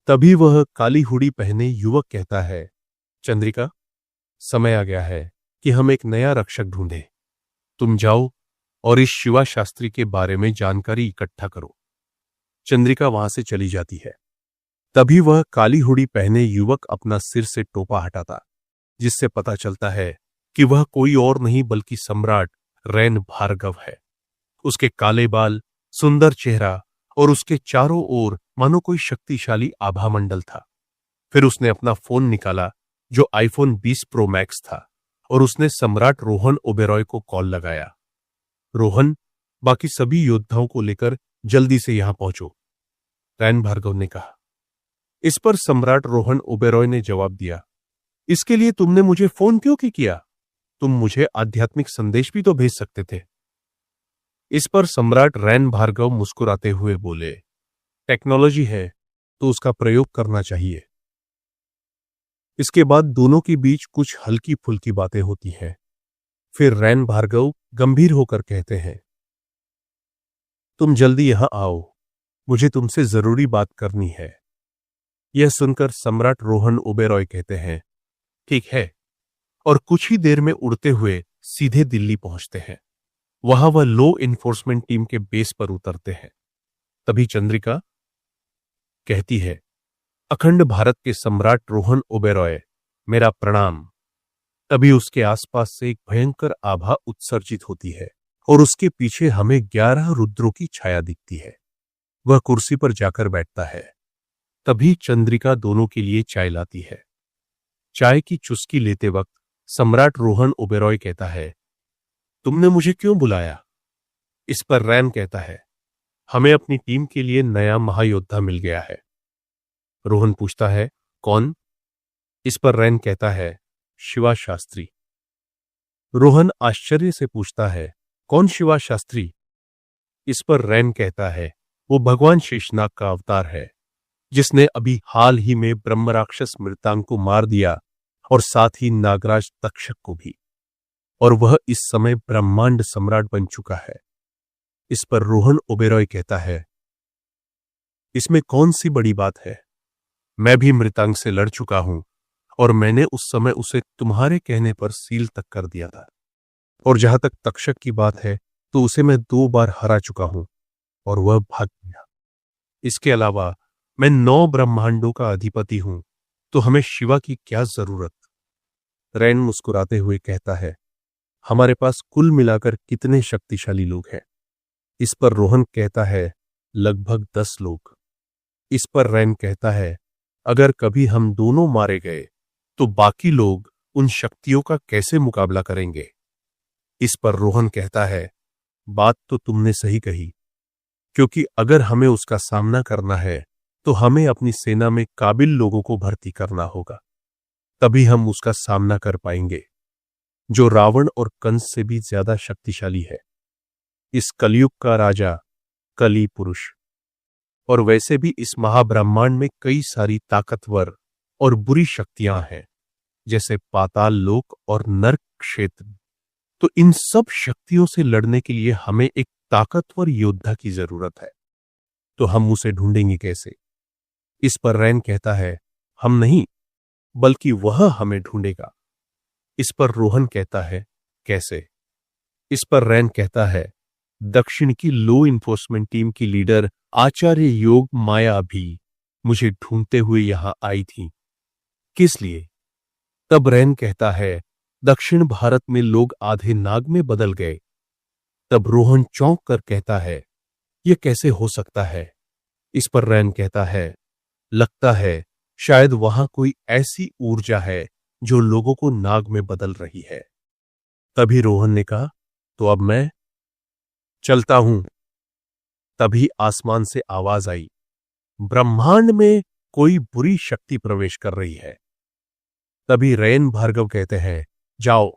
तभी वह काली हुडी पहने युवक कहता है, चंद्रिका, समय आ गया है कि हम एक नया रक्षक ढूंढें। तुम जाओ और इस शिवा शास्त्री के बारे में जानकारी इकट्ठा करो। चंद्रिका वहां से चली जाती है। तभी वह काली हुडी पहने युवक अपना सिर से टोपा हटाता, जिससे पता चलता है कि वह कोई और नहीं बल्कि सम्राट रैन भार्गव है। उसके काले बाल, सुंदर चेहरा और उसके चारों ओर मानो कोई शक्तिशाली आभा मंडल था। फिर उसने अपना फोन निकाला, जो आईफोन 20 प्रो मैक्स था, और उसने सम्राट रोहन ओबेरॉय को कॉल लगाया। रोहन, बाकी सभी योद्धाओं को लेकर जल्दी से यहां पहुंचो, रैन भार्गव ने कहा। इस पर सम्राट रोहन ओबेरॉय ने जवाब दिया, इसके लिए तुमने मुझे फोन क्यों किया? तुम मुझे आध्यात्मिक संदेश भी तो भेज सकते थे। इस पर सम्राट रैन भार्गव मुस्कुराते हुए बोले, टेक्नोलॉजी है तो उसका प्रयोग करना चाहिए। इसके बाद दोनों के बीच कुछ हल्की फुल्की बातें होती हैं। फिर रैन भार्गव गंभीर होकर कहते हैं, तुम जल्दी यहां आओ, मुझे तुमसे जरूरी बात करनी है। यह सुनकर सम्राट रोहन ओबेरॉय कहते हैं, ठीक है, और कुछ ही देर में उड़ते हुए सीधे दिल्ली पहुंचते हैं। वहां वह लॉ इन्फोर्समेंट टीम के बेस पर उतरते हैं। तभी चंद्रिका कहती है, अखंड भारत के सम्राट रोहन ओबेरॉय, मेरा प्रणाम। तभी उसके आसपास से एक भयंकर आभा उत्सर्जित होती है और उसके पीछे हमें 11 रुद्रों की छाया दिखती है। वह कुर्सी पर जाकर बैठता है। तभी चंद्रिका दोनों के लिए चाय लाती है। चाय की चुस्की लेते वक्त सम्राट रोहन ओबेरॉय कहता है, तुमने मुझे क्यों बुलाया? इस पर रैन कहता है, हमें अपनी टीम के लिए नया महायोद्धा मिल गया है। रोहन पूछता है, कौन? इस पर रैन कहता है, शिवा शास्त्री। रोहन आश्चर्य से पूछता है, कौन शिवा शास्त्री? इस पर रैन कहता है, वो भगवान शेषनाग का अवतार है, जिसने अभी हाल ही में ब्रह्म राक्षस मृतांग को मार दिया और साथ ही नागराज तक्षक को भी, और वह इस समय ब्रह्मांड सम्राट बन चुका है। इस पर रोहन ओबेरॉय कहता है, इसमें कौन सी बड़ी बात है? मैं भी मृतांग से लड़ चुका हूं और मैंने उस समय उसे तुम्हारे कहने पर सील तक कर दिया था। और जहां तक तक्षक की बात है तो उसे मैं 2 बार हरा चुका हूं और वह भाग गया। इसके अलावा मैं 9 ब्रह्मांडों का अधिपति हूं, तो हमें शिवा की क्या जरूरत? रैन मुस्कुराते हुए कहता है, हमारे पास कुल मिलाकर कितने शक्तिशाली लोग हैं? इस पर रोहन कहता है, लगभग 10 लोग। इस पर रैन कहता है, अगर कभी हम दोनों मारे गए तो बाकी लोग उन शक्तियों का कैसे मुकाबला करेंगे? इस पर रोहन कहता है, बात तो तुमने सही कही, क्योंकि अगर हमें उसका सामना करना है तो हमें अपनी सेना में काबिल लोगों को भर्ती करना होगा, तभी हम उसका सामना कर पाएंगे, जो रावण और कंस से भी ज्यादा शक्तिशाली है। इस कलयुग का राजा कली पुरुष। और वैसे भी इस महाब्रह्मांड में कई सारी ताकतवर और बुरी शक्तियां हैं, जैसे पाताल लोक और नरक क्षेत्र। तो इन सब शक्तियों से लड़ने के लिए हमें एक ताकतवर योद्धा की जरूरत है, तो हम उसे ढूंढेंगे कैसे? इस पर रैन कहता है, हम नहीं, बल्कि वह हमें ढूंढेगा। इस पर रोहन कहता है, कैसे? इस पर रैन कहता है, दक्षिण की लॉ इन्फोर्समेंट टीम की लीडर आचार्य योग माया भी मुझे ढूंढते हुए यहां आई थी। किस लिए? तब रैन कहता है, दक्षिण भारत में लोग आधे नाग में बदल गए। तब रोहन चौंक कर कहता है, यह कैसे हो सकता है? इस पर रैन कहता है, लगता है शायद वहां कोई ऐसी ऊर्जा है जो लोगों को नाग में बदल रही है। तभी रोहन ने कहा, तो अब मैं चलता हूं। तभी आसमान से आवाज आई, ब्रह्मांड में कोई बुरी शक्ति प्रवेश कर रही है। तभी रैन भार्गव कहते हैं, जाओ,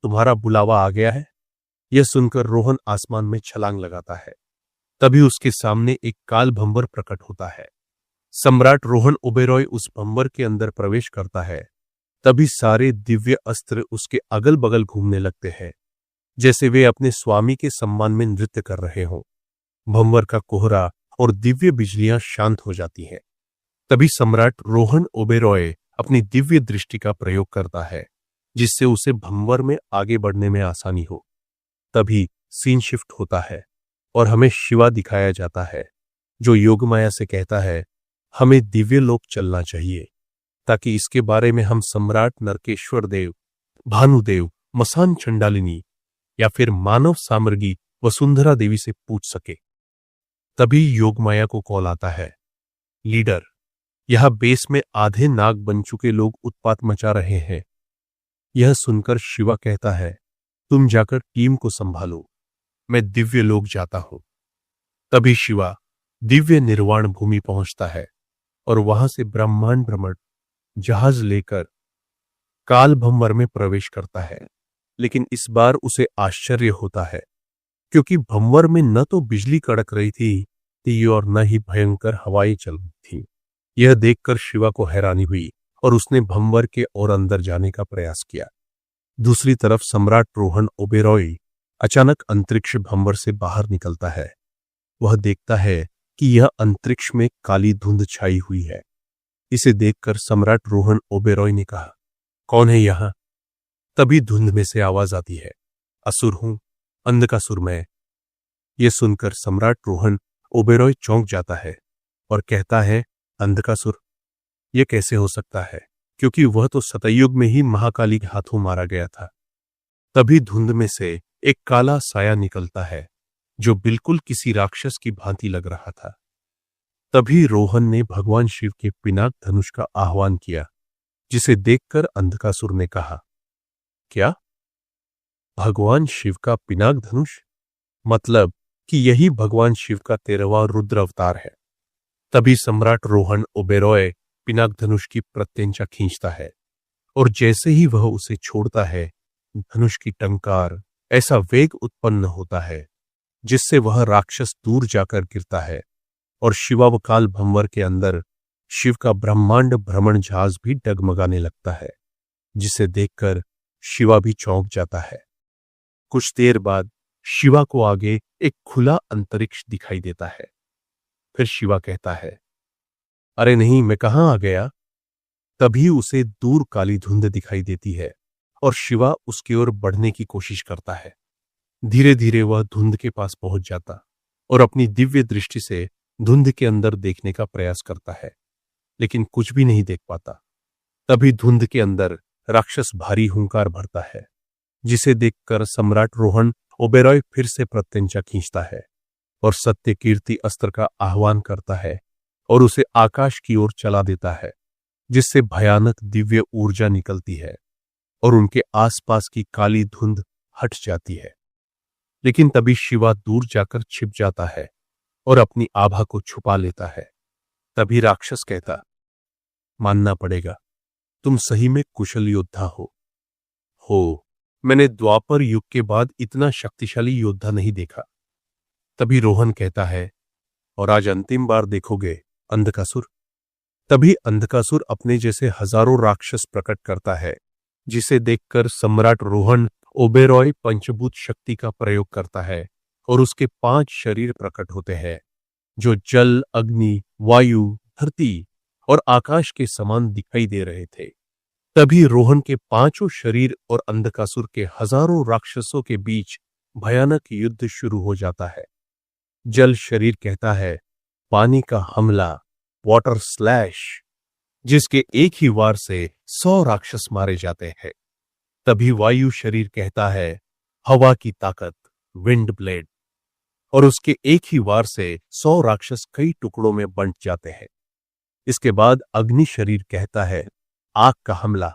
तुम्हारा बुलावा आ गया है। यह सुनकर रोहन आसमान में छलांग लगाता है। तभी उसके सामने एक काल भंवर प्रकट होता है। सम्राट रोहन ओबेरॉय उस भंवर के अंदर प्रवेश करता है। तभी सारे दिव्य अस्त्र उसके अगल बगल घूमने लगते हैं, जैसे वे अपने स्वामी के सम्मान में नृत्य कर रहे हों। भंवर का कोहरा और दिव्य बिजलियां शांत हो जाती हैं। तभी सम्राट रोहन ओबेरॉय अपनी दिव्य दृष्टि का प्रयोग करता है, जिससे उसे भंवर में आगे बढ़ने में आसानी हो। तभी सीन शिफ्ट होता है और हमें शिवा दिखाया जाता है, जो योगमाया से कहता है हमें दिव्य लोक चलना चाहिए, ताकि इसके बारे में हम सम्राट नरकेश्वर देव, भानुदेव, मसान चंडालिनी या फिर मानव सामर्गी वसुंधरा देवी से पूछ सके। तभी योगमाया को कॉल आता है, लीडर, यह बेस में आधे नाग बन चुके लोग उत्पात मचा रहे हैं। यह सुनकर शिवा कहता है, तुम जाकर टीम को संभालो, मैं दिव्य लोक जाता हूं। तभी शिवा दिव्य निर्वाण भूमि पहुंचता है और वहां से ब्रह्मांड भ्रमण जहाज लेकर काल भंवर में प्रवेश करता है। लेकिन इस बार उसे आश्चर्य होता है, क्योंकि भंवर में न तो बिजली कड़क रही थी और न ही भयंकर हवाएं चल रही थी। यह देखकर शिवा को हैरानी हुई और उसने भंवर के और अंदर जाने का प्रयास किया। दूसरी तरफ सम्राट रोहन ओबेरॉय अचानक अंतरिक्ष भंवर से बाहर निकलता है। वह देखता है कि यह अंतरिक्ष में काली धुंध छाई हुई है। इसे देखकर सम्राट रोहन ओबेरॉय ने कहा, कौन है यहां? तभी धुंध में से आवाज आती है, असुर हूं, अंधकासुर मैं। यह सुनकर सम्राट रोहन ओबेरॉय चौंक जाता है और कहता है, अंधकासुर, यह कैसे हो सकता है, क्योंकि वह तो सतयुग में ही महाकाली के हाथों मारा गया था। तभी धुंध में से एक काला साया निकलता है, जो बिल्कुल किसी राक्षस की भांति लग रहा था। तभी रोहन ने भगवान शिव के पिनाक धनुष का आह्वान किया, जिसे देखकर अंधकासुर ने कहा, क्या? भगवान शिव का पिनाक धनुष? मतलब कि यही भगवान शिव का 13वां रुद्र अवतार है। तभी सम्राट रोहन ओबेरॉय पिनाक धनुष की प्रत्यंचा खींचता है और जैसे ही वह उसे छोड़ता है, धनुष की टंकार ऐसा वेग उत्पन्न होता है जिससे वह राक्षस दूर जाकर गिरता है और शिवावकाल भंवर के अंदर शिव का ब्रह्मांड भ्रमण जहाज भी डगमगाने लगता है, जिसे देखकर शिवा भी चौंक जाता है। कुछ देर बाद शिवा को आगे एक खुला अंतरिक्ष दिखाई देता है। फिर शिवा कहता है, अरे नहीं, मैं कहां आ गया? तभी उसे दूर काली धुंध दिखाई देती है और शिवा उसकी ओर बढ़ने की कोशिश करता है। धीरे धीरे वह धुंध के पास पहुंच जाता और अपनी दिव्य दृष्टि से धुंध के अंदर देखने का प्रयास करता है, लेकिन कुछ भी नहीं देख पाता। तभी धुंध के अंदर राक्षस भारी हुंकार भरता है, जिसे देखकर सम्राट रोहन ओबेरॉय फिर से प्रत्यंचा खींचता है और सत्य कीर्ति अस्त्र का आह्वान करता है और उसे आकाश की ओर चला देता है, जिससे भयानक दिव्य ऊर्जा निकलती है और उनके आसपास की काली धुंध हट जाती है। लेकिन तभी शिवा दूर जाकर छिप जाता है और अपनी आभा को छुपा लेता है। तभी राक्षस कहता, मानना पड़ेगा, तुम सही में कुशल योद्धा हो। मैंने द्वापर युग के बाद इतना शक्तिशाली योद्धा नहीं देखा। तभी रोहन कहता है, और आज अंतिम बार देखोगे अंधकासुर। तभी अंधकासुर अपने जैसे हजारों राक्षस प्रकट करता है, जिसे देखकर सम्राट रोहन ओबेरॉय पंचभूत शक्ति का प्रयोग करता है और उसके 5 शरीर प्रकट होते हैं, जो जल, अग्नि, वायु, धरती और आकाश के समान दिखाई दे रहे थे। तभी रोहन के 5 शरीर और अंधकासुर के हजारों राक्षसों के बीच भयानक युद्ध शुरू हो जाता है। जल शरीर कहता है, पानी का हमला, वाटर स्लैश, जिसके एक ही वार से 100 राक्षस मारे जाते हैं। तभी वायु शरीर कहता है, हवा की ताकत, विंड ब्लेड, और उसके एक ही वार से 100 राक्षस कई टुकड़ों में बंट जाते हैं। इसके बाद अग्नि शरीर कहता है, आग का हमला,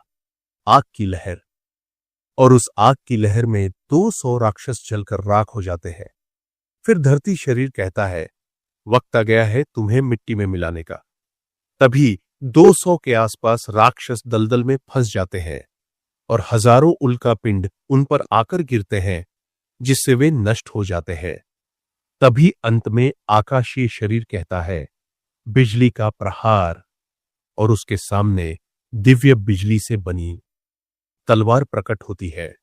आग की लहर, और उस आग की लहर में 200 राक्षस जलकर राख हो जाते हैं। फिर धरती शरीर कहता है, वक्त आ गया है तुम्हें मिट्टी में मिलाने का। तभी 200 के आसपास राक्षस दलदल में फंस जाते हैं और हजारों उल्का पिंड उन पर आकर गिरते हैं, जिससे वे नष्ट हो जाते हैं। तभी अंत में आकाशीय शरीर कहता है, बिजली का प्रहार, और उसके सामने दिव्य बिजली से बनी तलवार प्रकट होती है,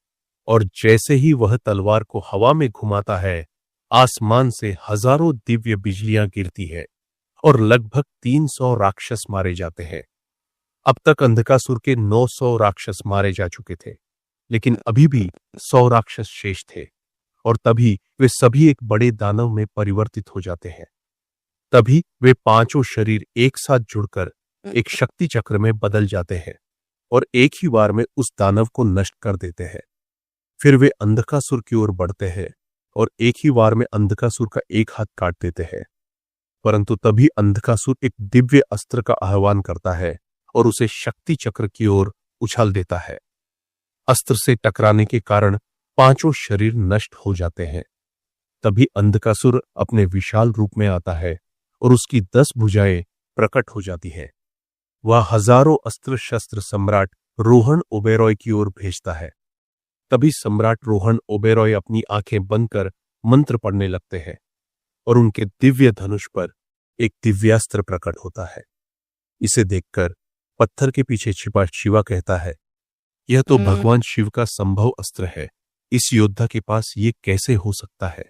और जैसे ही वह तलवार को हवा में घुमाता है, आसमान से हजारों दिव्य बिजलियां गिरती है और लगभग 300 राक्षस मारे जाते हैं। अब तक अंधकासुर के 900 राक्षस मारे जा चुके थे, लेकिन अभी भी 100 राक्षस शेष थे, और तभी वे सभी एक बड़े दानव में परिवर्तित हो जाते हैं। तभी वे पांचों शरीर एक साथ जुड़कर एक शक्ति चक्र में बदल जाते हैं और एक ही बार में उस दानव को नष्ट कर देते हैं। फिर वे अंधकासुर की ओर बढ़ते हैं और एक ही बार में अंधकासुर का एक हाथ काट देते हैं। परंतु तभी अंधकासुर एक दिव्य अस्त्र का आह्वान करता है और उसे शक्ति चक्र की ओर उछाल देता है। अस्त्र से टकराने के कारण पांचों शरीर नष्ट हो जाते हैं। तभी अंधकासुर अपने विशाल रूप में आता है और उसकी 10 भुजाएं प्रकट हो जाती है। वह हजारों अस्त्र शस्त्र सम्राट रोहन ओबेरॉय की ओर भेजता है। तभी सम्राट रोहन ओबेरॉय अपनी आंखें बंद कर मंत्र पढ़ने लगते हैं और उनके दिव्य धनुष पर एक दिव्यास्त्र प्रकट होता है। इसे देखकर पत्थर के पीछे छिपा शिवा कहता है, यह तो भगवान शिव का संभव अस्त्र है। इस योद्धा के पास ये कैसे हो सकता है?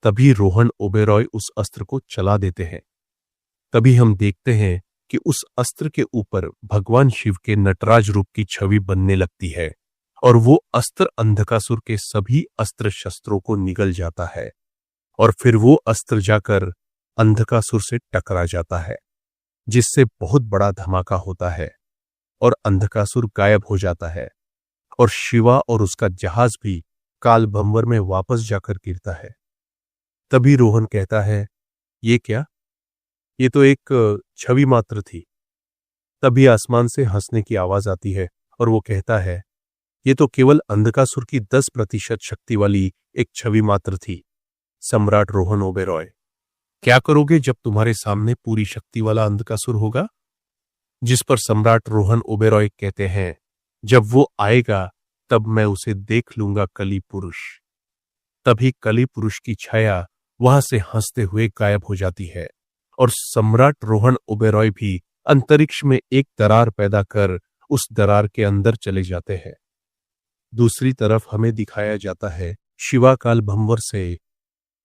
तभी रोहन ओबेरॉय उस अस्त्र को चला देते हैं। तभी हम देखते हैं कि उस अस्त्र के ऊपर भगवान शिव के नटराज रूप की छवि बनने लगती है और वो अस्त्र अंधकासुर के सभी अस्त्र शस्त्रों को निगल जाता है और फिर वो अस्त्र जाकर अंधकासुर से टकरा जाता है, जिससे बहुत बड़ा धमाका होता है और अंधकासुर गायब हो जाता है और शिवा और उसका जहाज भी कालभंवर में वापस जाकर गिरता है। तभी रोहन कहता है, ये क्या? ये तो एक छवि मात्र थी। तभी आसमान से हंसने की आवाज आती है और वो कहता है, ये तो केवल अंधकासुर की 10% शक्ति वाली एक छवि मात्र थी। सम्राट रोहन ओबेरॉय, क्या करोगे जब तुम्हारे सामने पूरी शक्ति वाला अंधकासुर होगा? जिस पर सम्राट रोहन ओबेरॉय कहते हैं, जब वो आएगा तब मैं उसे देख लूंगा कली पुरुष। तभी कली पुरुष की छाया वहां से हंसते हुए गायब हो जाती है और सम्राट रोहन ओबेरॉय भी अंतरिक्ष में एक दरार पैदा कर उस दरार के अंदर चले जाते हैं। दूसरी तरफ हमें दिखाया जाता है शिवा कालभंवर से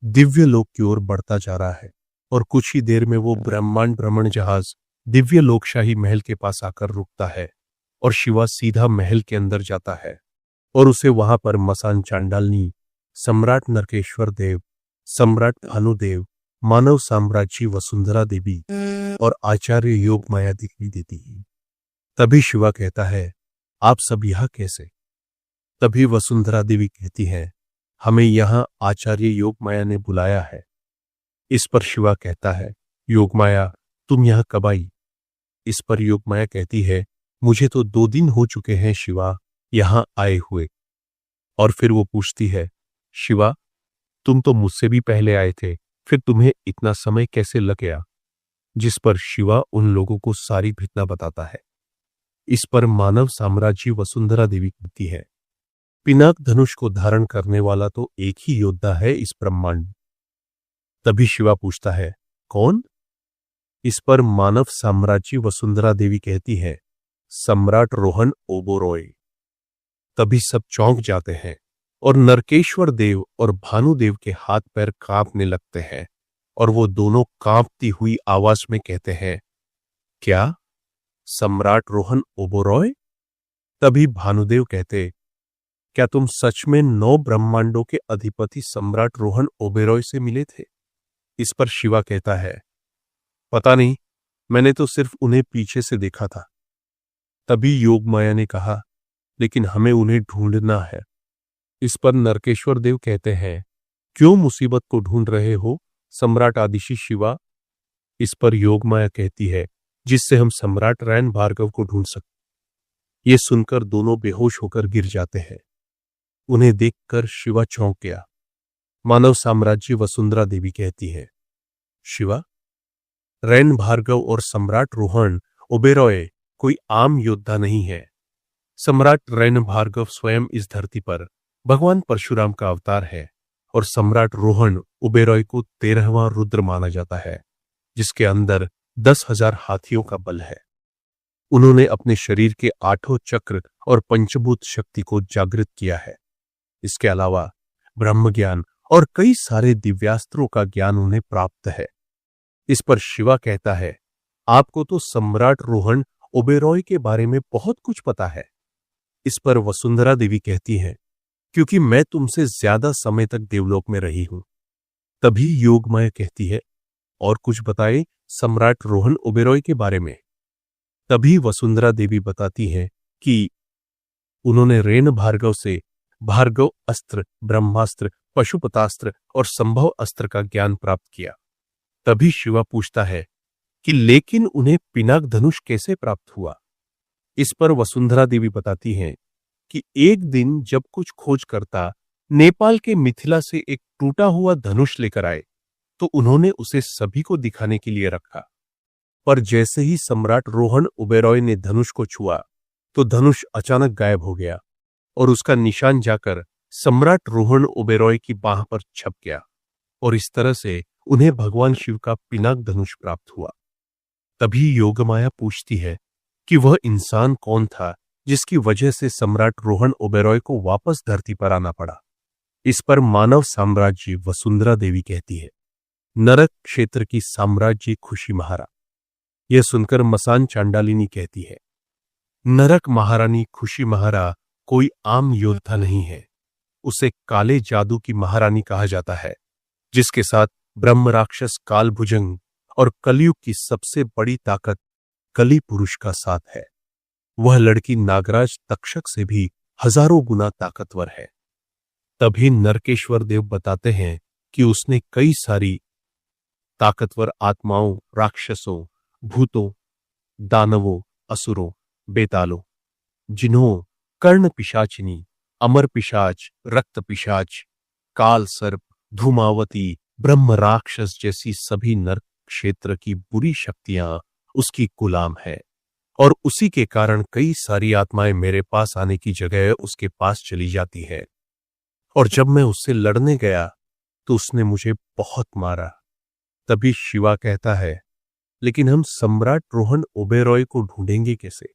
दिव्य लोक की ओर बढ़ता जा रहा है और कुछ ही देर में वो ब्रह्मांड भ्रमण जहाज दिव्य लोकशाही महल के पास आकर रुकता है और शिवा सीधा महल के अंदर जाता है और उसे वहां पर मसान चांडालनी, सम्राट नरकेश्वर देव, सम्राट भानुदेव, मानव साम्राज्य वसुंधरा देवी और आचार्य योग माया दिखाई देती है। तभी शिवा कहता है, आप सब यहां कैसे? तभी वसुंधरा देवी कहती है, हमें यहां आचार्य योग माया ने बुलाया है। इस पर शिवा कहता है, योग माया तुम यहां कब आई? इस पर योग माया कहती है, मुझे तो 2 दिन हो चुके हैं शिवा यहां आए हुए। और फिर वो पूछती है, शिवा तुम तो मुझसे भी पहले आए थे, फिर तुम्हें इतना समय कैसे लग गया? जिस पर शिवा उन लोगों को सारी घटना बताता है। इस पर मानव साम्राज्य वसुंधरा देवी कहती है, पिनाक धनुष को धारण करने वाला तो एक ही योद्धा है इस ब्रह्मांड। तभी शिवा पूछता है, कौन? इस पर मानव साम्राज्य वसुंधरा देवी कहती है, सम्राट रोहन ओबेरॉय। तभी सब चौंक जाते हैं और नरकेश्वर देव और भानुदेव के हाथ पैर कांपने लगते हैं और वो दोनों कांपती हुई आवाज में कहते हैं, क्या सम्राट रोहन ओबेरॉय? तभी भानुदेव कहते, क्या तुम सच में 9 ब्रह्मांडों के अधिपति सम्राट रोहन ओबेरॉय से मिले थे? इस पर शिवा कहता है, पता नहीं, मैंने तो सिर्फ उन्हें पीछे से देखा था। तभी योग माया ने कहा, लेकिन हमें उन्हें ढूंढना है। इस पर नरकेश्वर देव कहते हैं, क्यों मुसीबत को ढूंढ रहे हो सम्राट आदिशि शिवा? इस पर योग माया कहती है, जिससे हम सम्राट रैन भार्गव को ढूंढ सकते। ये सुनकर दोनों बेहोश होकर गिर जाते हैं। उन्हें देखकर शिवा चौंक गया। मानव साम्राज्य वसुंधरा देवी कहती है, शिवा, रैन भार्गव और सम्राट रोहन ओबेरॉय कोई आम योद्धा नहीं है। सम्राट रैन भार्गव स्वयं इस धरती पर भगवान परशुराम का अवतार है और सम्राट रोहन ओबेरॉय को 13वां रुद्र माना जाता है, जिसके अंदर 10,000 हाथियों का बल है। उन्होंने अपने शरीर के 8 चक्र और पंचभूत शक्ति को जागृत किया है। इसके अलावा ब्रह्म ज्ञान और कई सारे दिव्यास्त्रों का ज्ञान उन्हें प्राप्त है। इस पर शिवा कहता है, आपको तो सम्राट रोहन ओबेरॉय के बारे में बहुत कुछ पता है। इस पर वसुंधरा देवी कहती है, क्योंकि मैं तुमसे ज्यादा समय तक देवलोक में रही हूं। तभी योगमाया कहती है, और कुछ बताए सम्राट रोहन ओबेरॉय के बारे में। तभी वसुंधरा देवी बताती है कि उन्होंने रेन भार्गव से भार्गव अस्त्र, ब्रह्मास्त्र, पशुपतास्त्र और संभव अस्त्र का ज्ञान प्राप्त किया। तभी शिवा पूछता है कि लेकिन उन्हें पिनाक धनुष कैसे प्राप्त हुआ। इस पर वसुंधरा देवी बताती हैं कि एक दिन जब कुछ खोजकर्ता नेपाल के मिथिला से एक टूटा हुआ धनुष लेकर आए तो उन्होंने उसे सभी को दिखाने के लिए रखा। पर जैसे ही सम्राट रोहन ओबेरॉय ने धनुष को छुआ तो धनुष अचानक गायब हो गया और उसका निशान जाकर सम्राट रोहन ओबेरॉय की बाह पर छप गया और इस तरह से उन्हें भगवान शिव का पिनाक धनुष प्राप्त हुआ। तभी योगमाया पूछती है कि वह इंसान कौन था जिसकी वजह से सम्राट रोहन ओबेरॉय को वापस धरती पर आना पड़ा। इस पर मानव साम्राज्य वसुंधरा देवी कहती है, नरक क्षेत्र की साम्राज्य खुशी महारा। यह सुनकर मसान चांडालिनी कहती है, नरक महारानी खुशी महारा कोई आम योद्धा नहीं है, उसे काले जादू की महारानी कहा जाता है, जिसके साथ ब्रह्म राक्षस कालभुजंग और कलयुग की सबसे बड़ी ताकत कली पुरुष का साथ है। वह लड़की नागराज तक्षक से भी हजारों गुना ताकतवर है। तभी नरकेश्वर देव बताते हैं कि उसने कई सारी ताकतवर आत्माओं, राक्षसों, भूतों, दानवों, असुरों, बेतालों, जिन्हों, कर्ण पिशाचिनी, अमर पिशाच, रक्त पिशाच, काल सर्प, धूमावती, ब्रह्म राक्षस जैसी सभी नरक क्षेत्र की बुरी शक्तियां उसकी गुलाम है और उसी के कारण कई सारी आत्माएं मेरे पास आने की जगह उसके पास चली जाती है। और जब मैं उससे लड़ने गया तो उसने मुझे बहुत मारा। तभी शिवा कहता है, लेकिन हम सम्राट रोहन ओबेरॉय को ढूंढेंगे कैसे।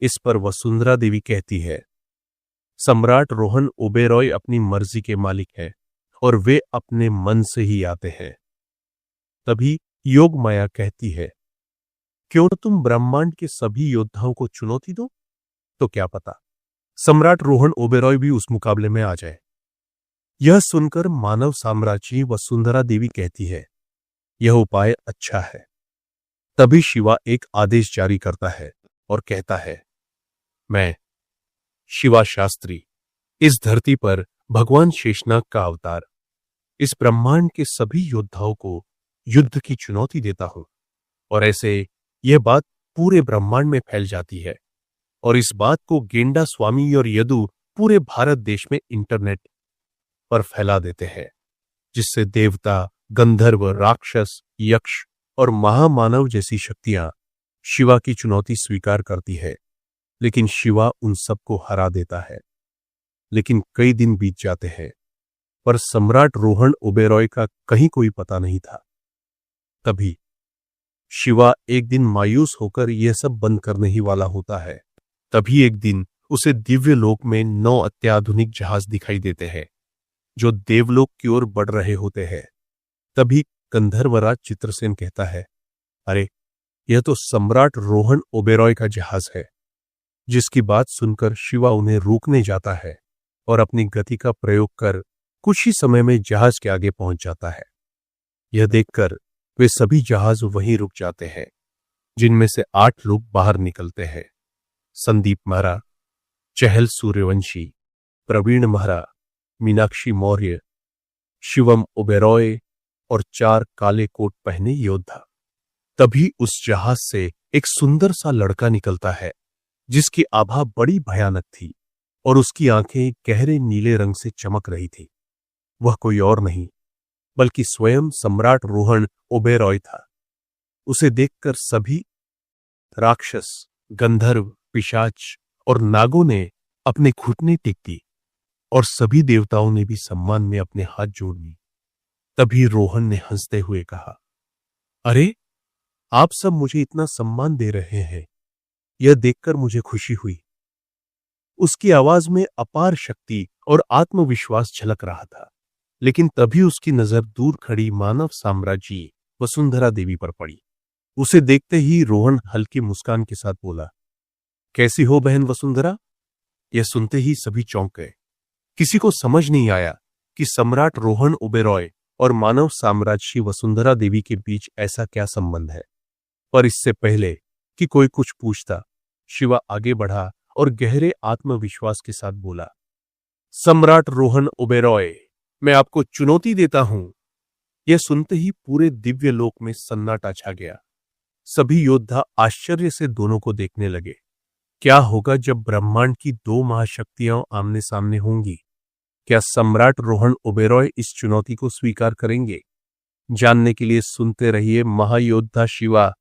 इस पर वसुंधरा देवी कहती है, सम्राट रोहन ओबेरॉय अपनी मर्जी के मालिक है और वे अपने मन से ही आते हैं। तभी योगमाया कहती है, क्यों न तुम ब्रह्मांड के सभी योद्धाओं को चुनौती दो, तो क्या पता सम्राट रोहन ओबेरॉय भी उस मुकाबले में आ जाए। यह सुनकर मानव साम्राज्य वसुंधरा देवी कहती है, यह उपाय अच्छा है। तभी शिवा एक आदेश जारी करता है और कहता है, मैं शिवा शास्त्री इस धरती पर भगवान शेषनाग का अवतार इस ब्रह्मांड के सभी योद्धाओं को युद्ध की चुनौती देता हूं। और ऐसे यह बात पूरे ब्रह्मांड में फैल जाती है और इस बात को गेंडा स्वामी और यदु पूरे भारत देश में इंटरनेट पर फैला देते हैं, जिससे देवता, गंधर्व, राक्षस, यक्ष और महामानव जैसी शक्तियां शिवा की चुनौती स्वीकार करती है। लेकिन शिवा उन सबको हरा देता है। लेकिन कई दिन बीत जाते हैं पर सम्राट रोहन ओबेरॉय का कहीं कोई पता नहीं था। तभी शिवा एक दिन मायूस होकर यह सब बंद करने ही वाला होता है। तभी एक दिन उसे दिव्य लोक में 9 अत्याधुनिक जहाज दिखाई देते हैं जो देवलोक की ओर बढ़ रहे होते हैं। तभी गंधर्वराज चित्रसेन कहता है, अरे यह तो सम्राट रोहन ओबेरॉय का जहाज है। जिसकी बात सुनकर शिवा उन्हें रोकने जाता है और अपनी गति का प्रयोग कर कुछ ही समय में जहाज के आगे पहुंच जाता है। यह देखकर वे सभी जहाज वहीं रुक जाते हैं, जिनमें से 8 लोग बाहर निकलते हैं। संदीप महरा, चहल सूर्यवंशी, प्रवीण महरा, मीनाक्षी मौर्य, शिवम ओबेरॉय और 4 काले कोट पहने योद्धा। तभी उस जहाज से एक सुंदर सा लड़का निकलता है जिसकी आभा बड़ी भयानक थी और उसकी आंखें गहरे नीले रंग से चमक रही थी। वह कोई और नहीं बल्कि स्वयं सम्राट रोहन ओबेरॉय था। उसे देखकर सभी राक्षस, गंधर्व, पिशाच और नागों ने अपने घुटने टेक दी और सभी देवताओं ने भी सम्मान में अपने हाथ जोड़ लिए। तभी रोहन ने हंसते हुए कहा, अरे आप सब मुझे इतना सम्मान दे रहे हैं, यह देखकर मुझे खुशी हुई। उसकी आवाज में अपार शक्ति और आत्मविश्वास झलक रहा था। लेकिन तभी उसकी नजर दूर खड़ी मानव साम्राज्य वसुंधरा देवी पर पड़ी। उसे देखते ही रोहन हल्की मुस्कान के साथ बोला, कैसी हो बहन वसुंधरा? यह सुनते ही सभी चौंक गए। किसी को समझ नहीं आया कि सम्राट रोहन ओबेरॉय और मानव साम्राज्य वसुंधरा देवी के बीच ऐसा क्या संबंध है। पर इससे पहले कि कोई कुछ पूछता, शिवा आगे बढ़ा और गहरे आत्मविश्वास के साथ बोला, सम्राट रोहन ओबेरॉय, मैं आपको चुनौती देता हूं। यह सुनते ही पूरे दिव्य लोक में सन्नाटा छा गया। सभी योद्धा आश्चर्य से दोनों को देखने लगे। क्या होगा जब ब्रह्मांड की दो महाशक्तियां आमने सामने होंगी? क्या सम्राट रोहन ओबेरॉय इस चुनौती को स्वीकार करेंगे? जानने के लिए सुनते रहिए महायोद्धा शिवा